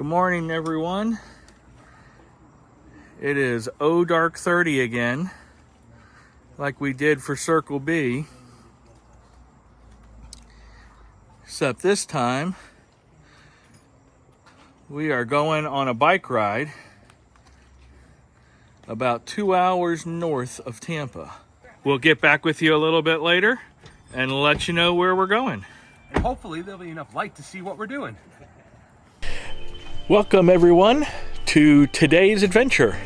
Good morning, everyone. It is dark 30 again, like we did for Circle B. Except this time, we are going on a bike ride about 2 hours north of Tampa. We'll get back with you a little bit later and let you know where we're going. And hopefully there'll be enough light to see what we're doing. Welcome everyone to today's adventure.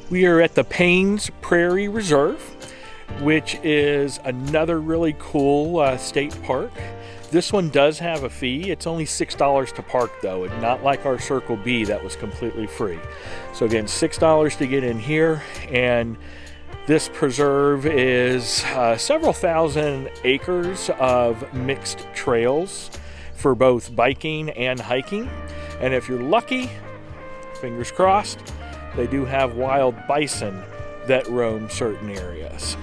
We are at the Paynes Prairie Reserve, which is another really cool state park. This one does have a fee. It's only $6 to park though, and not like our Circle B that was completely free. So again, $6 to get in here, and this preserve is several thousand acres of mixed trails for both biking and hiking. And if you're lucky, fingers crossed, they do have wild bison that roam certain areas.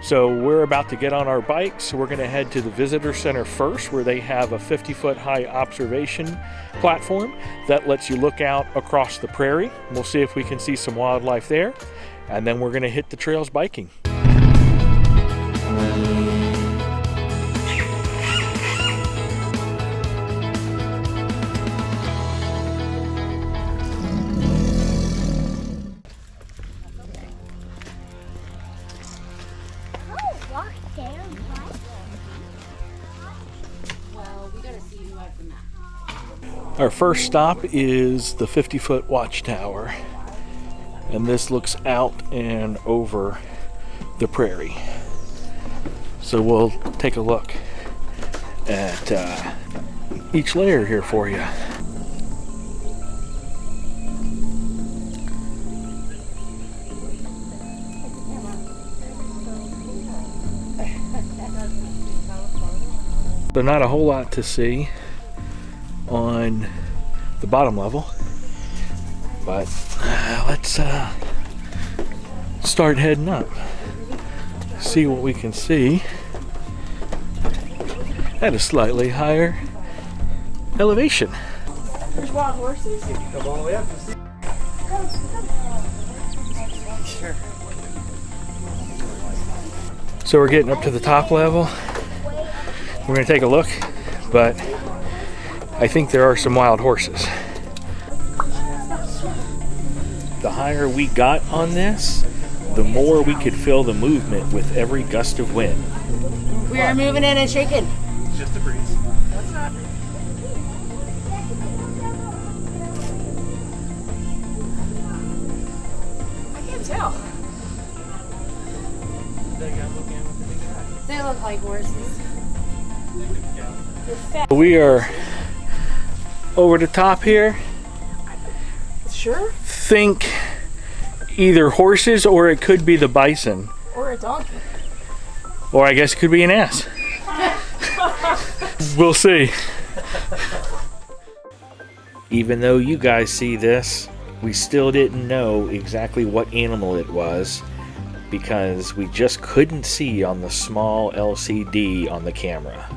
So we're about to get on our bikes. We're going to head to the visitor center first, where they have a 50-foot high observation platform that lets you look out across the prairie. We'll see if we can see some wildlife there, and then we're going to hit the trails biking. Our first stop is the 50-foot watchtower, and this looks out and over the prairie. So we'll take a look at each layer here for you. There's not a whole lot to see on the bottom level, but let's start heading up, see what we can see at a slightly higher elevation. There's wild horses? Come all the way up and see. Sure. So we're getting up to the top level. We're going to take a look, but I think there are some wild horses. The higher we got on this, the more we could feel the movement with every gust of wind. We are moving in and shaking. It's just a breeze. That's not. I can't tell. They look like horses. They're fat. We are over the top here. Sure. Think either horses, or it could be the bison. Or a donkey. Or I guess it could be an ass. We'll see. Even though you guys see this, we still didn't know exactly what animal it was, because we just couldn't see on the small LCD on the camera.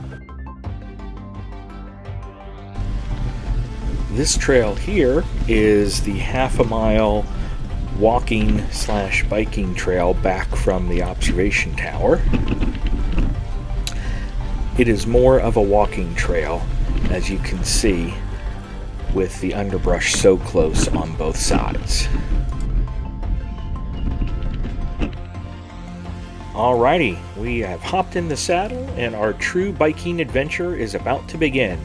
This trail here is the half-a-mile walking / biking trail back from the observation tower. It is more of a walking trail, as you can see, with the underbrush so close on both sides. Alrighty, we have hopped in the saddle and our true biking adventure is about to begin.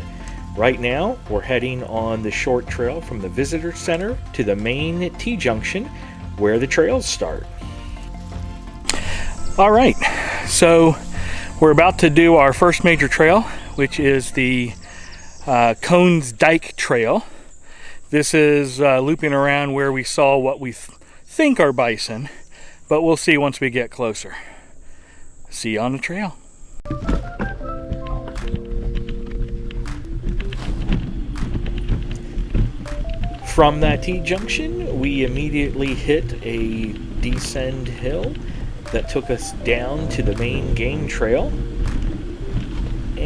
Right now, we're heading on the short trail from the visitor center to the main T-junction where the trails start. All right, so we're about to do our first major trail, which is the Dike Trail. This is looping around where we saw what we think are bison, but we'll see once we get closer. See you on the trail. From that T-junction, we immediately hit a descend hill that took us down to the main game trail.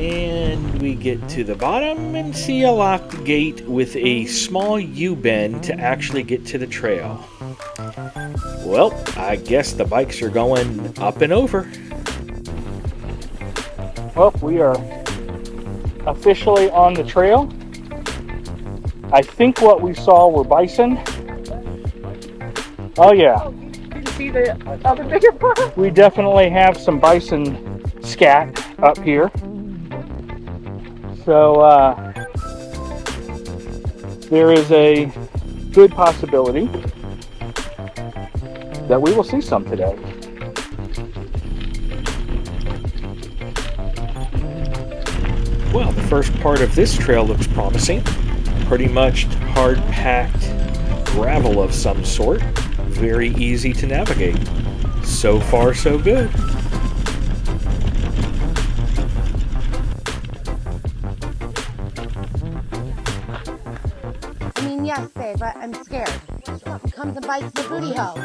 And we get to the bottom and see a locked gate with a small U-bend to actually get to the trail. Well, I guess the bikes are going up and over. Well, we are officially on the trail. I think what we saw were bison. Oh yeah. Did you see the other bigger one? We definitely have some bison scat up here. So there is a good possibility that we will see some today. Well, the first part of this trail looks promising. Pretty much hard-packed gravel of some sort. Very easy to navigate. So far, so good. I mean, yes, babe, but I'm scared. Something comes and bites the booty hole.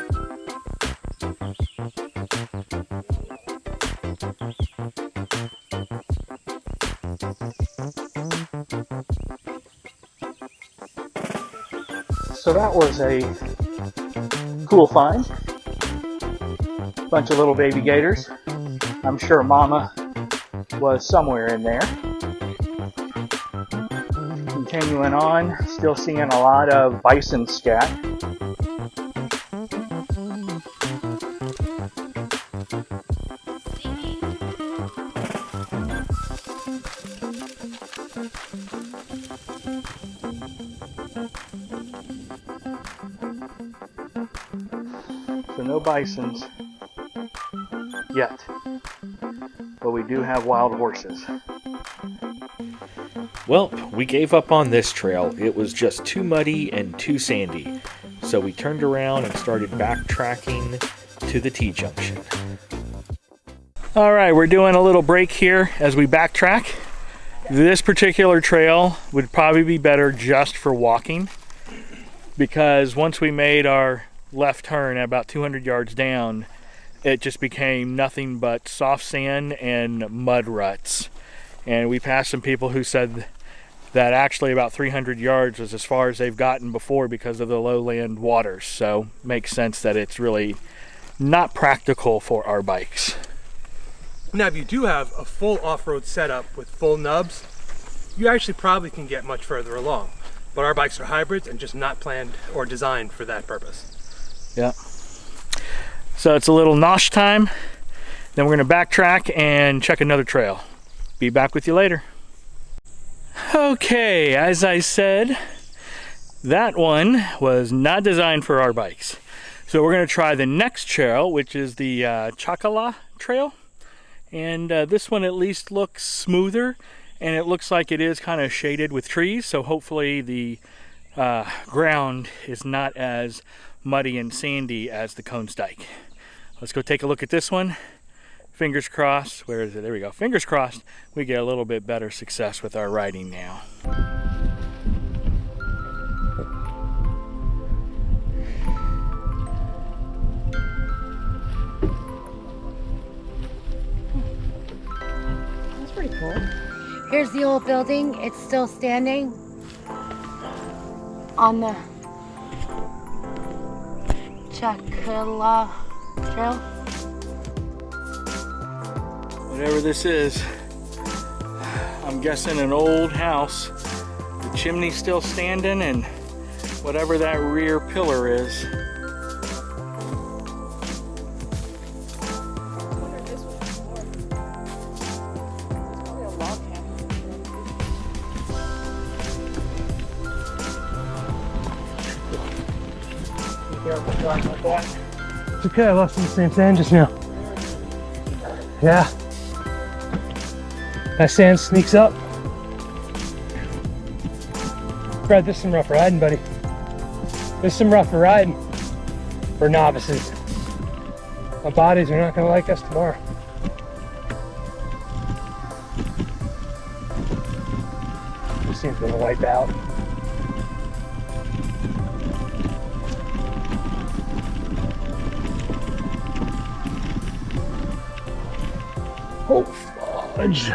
So that was a cool find. Bunch of little baby gators. I'm sure Mama was somewhere in there. Continuing on, still seeing a lot of bison scat. So no bisons yet, but we do have wild horses. Well, we gave up on this trail. It was just too muddy and too sandy. So we turned around and started backtracking to the T-junction. All right, we're doing a little break here as we backtrack. This particular trail would probably be better just for walking, because once we made our left turn at about 200 yards down, it just became nothing but soft sand and mud ruts. And we passed some people who said that actually about 300 yards was as far as they've gotten before because of the lowland waters. So makes sense that it's really not practical for our bikes. Now, if you do have a full off-road setup with full nubs, you actually probably can get much further along. But our bikes are hybrids and just not planned or designed for that purpose. Yeah. So it's a little nosh time. Then we're going to backtrack and check another trail. Be back with you later. Okay, as I said, that one was not designed for our bikes. So we're going to try the next trail, which is the Chacala Trail. And this one at least looks smoother, and it looks like it is kind of shaded with trees. So hopefully the ground is not as muddy and sandy as the Cones Dike. Let's go take a look at this one. Fingers crossed. Where is it? There we go. Fingers crossed we get a little bit better success with our riding now. That's pretty cool. Here's the old building. It's still standing on the Chacala Trail. Whatever this is, I'm guessing an old house. The chimney's still standing, and whatever that rear pillar is. It's okay, I lost in the same sand just now. Yeah. That sand sneaks up. Fred, this is some rough riding, buddy. This is some rough riding for novices. My bodies are not gonna like us tomorrow. This seems gonna wipe out. Oh, fudge.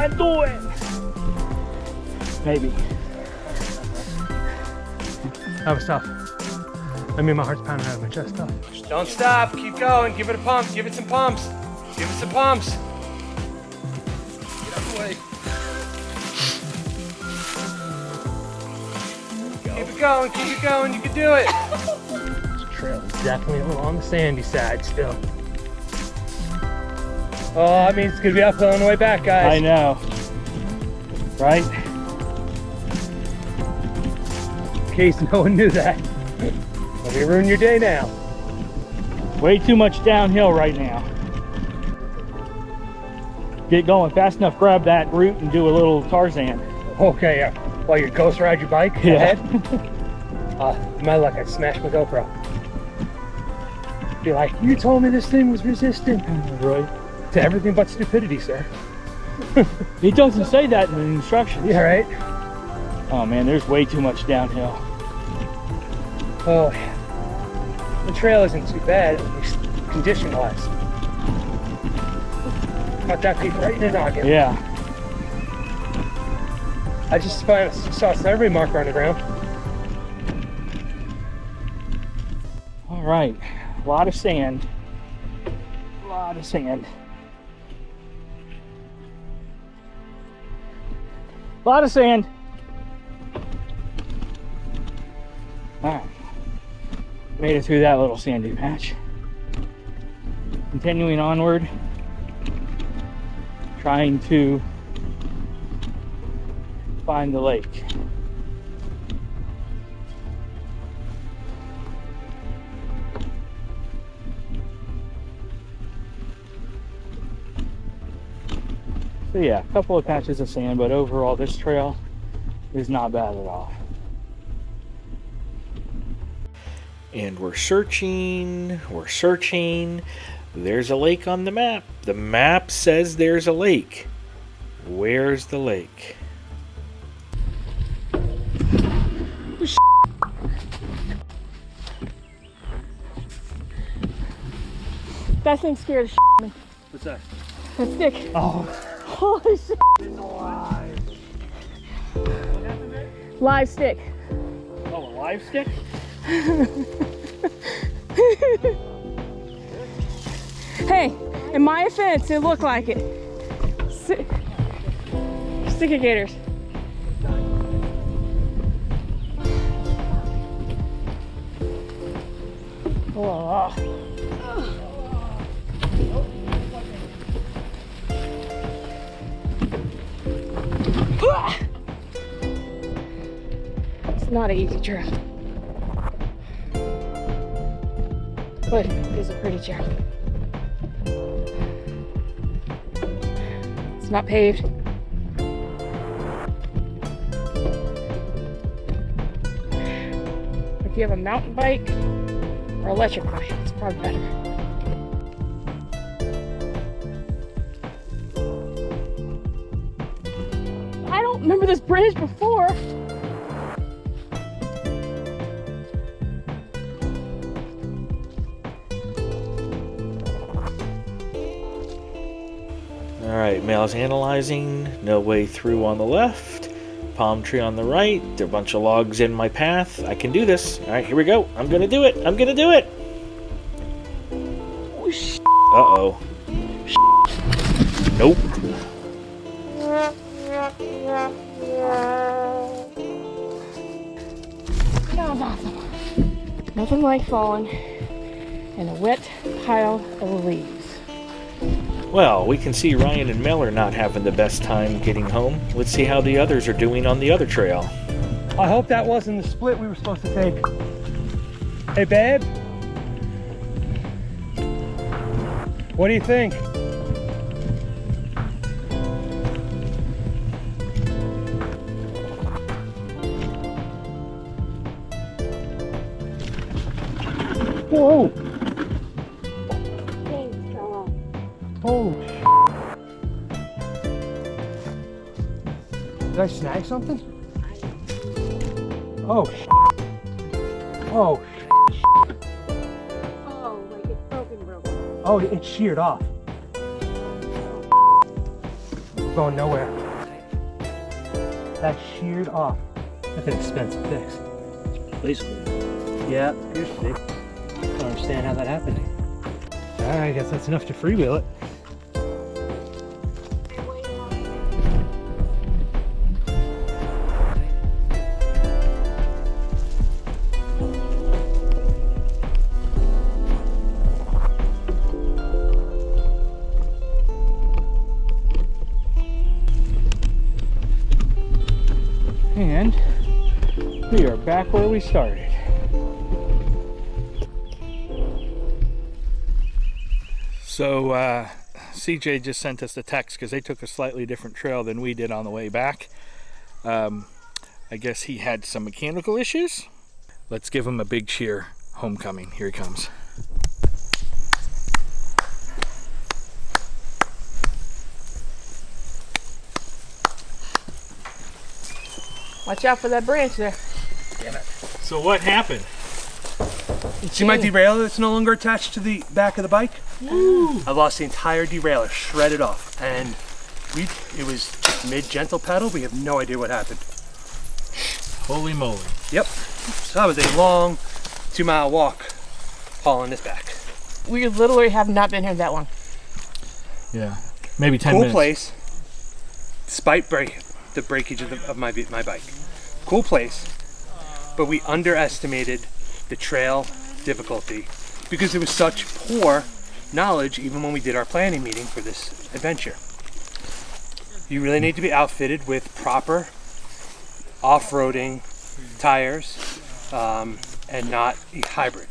can do it. Maybe. That was tough. I mean, my heart's pounding out of my chest. Tough. Don't stop. Keep going. Give it a pump. Give it some pumps. Give it some pumps. Get out of the way. Keep it going. Keep it going. You can do it. This trail is definitely a little on the sandy side still. Oh, that means it's gonna be uphill on the way back, guys. I know. Right? In case no one knew that. Let me ruin your day now. Way too much downhill right now. Get going fast enough, grab that root and do a little Tarzan. Okay, yeah. While you ghost ride your bike Yeah. ahead. My luck, I smashed my GoPro. Be like, you told me this thing was resistant. Right. To everything but stupidity, sir. It doesn't say that in the instructions. Yeah, right? Oh man, there's way too much downhill. Oh, the trail isn't too bad, at least condition-wise. Got that peak right in the noggin. Yeah. I just saw a celery marker on the ground. All right, a lot of sand. A lot of sand. A lot of sand. All right. Made it through that little sandy patch. Continuing onward. Trying to find the lake. So yeah, a couple of patches of sand, but overall this trail is not bad at all. And we're searching, There's a lake on the map. The map says there's a lake. Where's the lake? That thing scared the shit out of me. What's that? That stick. Oh, Holy shit. Live stick. oh, a live stick? Hey, in my offense, it looked like it. Stick-A-Gators. Oh. It's not an easy trail, but it is a pretty trail. It's not paved. If you have a mountain bike or electric bike, it's probably better. I don't remember this bridge before. Alright, Mal's analyzing. No way through on the left. Palm tree on the right. There are a bunch of logs in my path. I can do this. Alright, here we go. I'm gonna do it. I'm gonna do it. Uh-oh. Nope. That was awesome. Nothing like falling in a wet pile of leaves. Well, we can see Ryan and Mel are not having the best time getting home. Let's see how the others are doing on the other trail. I hope that wasn't the split we were supposed to take. Hey, babe. What do you think? Whoa! Oh, did I snag something? Oh, oh, Oh, like it's broken. oh, it sheared off. going nowhere. That sheared off. That's an expensive fix. Basically. Yeah, appears to be. I don't understand how that happened. Alright, I guess that's enough to freewheel it. And we are back where we started. So CJ just sent us a text because they took a slightly different trail than we did on the way back. I guess he had some mechanical issues. Let's give him a big cheer. Homecoming, here he comes. Watch out for that branch there. So what happened? See my derailleur that's no longer attached to the back of the bike? Ooh. I lost the entire derailleur, shredded off, and it was mid-gentle pedal. We have no idea what happened. Holy moly. Yep. So that was a long 2-mile walk hauling this back. We literally have not been here that long. Yeah, maybe 10 Cool minutes. place, despite the breakage of my bike. Cool place, but we underestimated the trail difficulty because there was such poor knowledge even when we did our planning meeting for this adventure. You really need to be outfitted with proper off-roading tires and not a hybrid.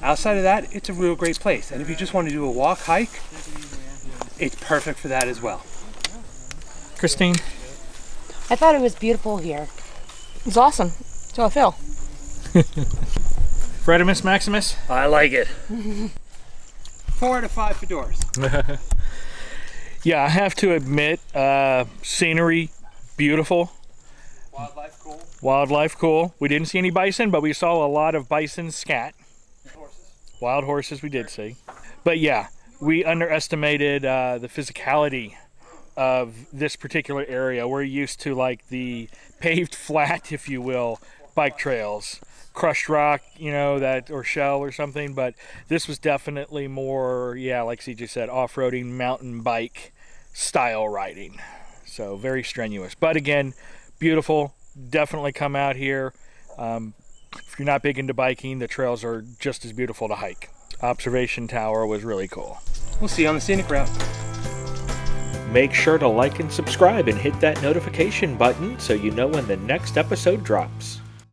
Outside of that, it's a real great place. And if you just want to do a walk, hike, it's perfect for that as well. Christine? I thought it was beautiful here. It's awesome. So I feel. Fredimus Maximus? I like it. 4 out of 5 fedoras. Yeah, I have to admit, scenery, beautiful. Wildlife cool. Wildlife cool. We didn't see any bison, but we saw a lot of bison scat. Horses. Wild horses we did see. But yeah, we underestimated the physicality of this particular area. We're used to like the paved flat, if you will, bike trails. Crushed rock, you know, that or shell or something, but this was definitely more, yeah, like CJ said, off-roading mountain bike style riding. So very strenuous, but again, beautiful. Definitely come out here. If you're not big into biking, the trails are just as beautiful to hike. Observation tower was really cool. We'll see you on the scenic route. Make sure to like and subscribe and hit that notification button so you know when the next episode drops.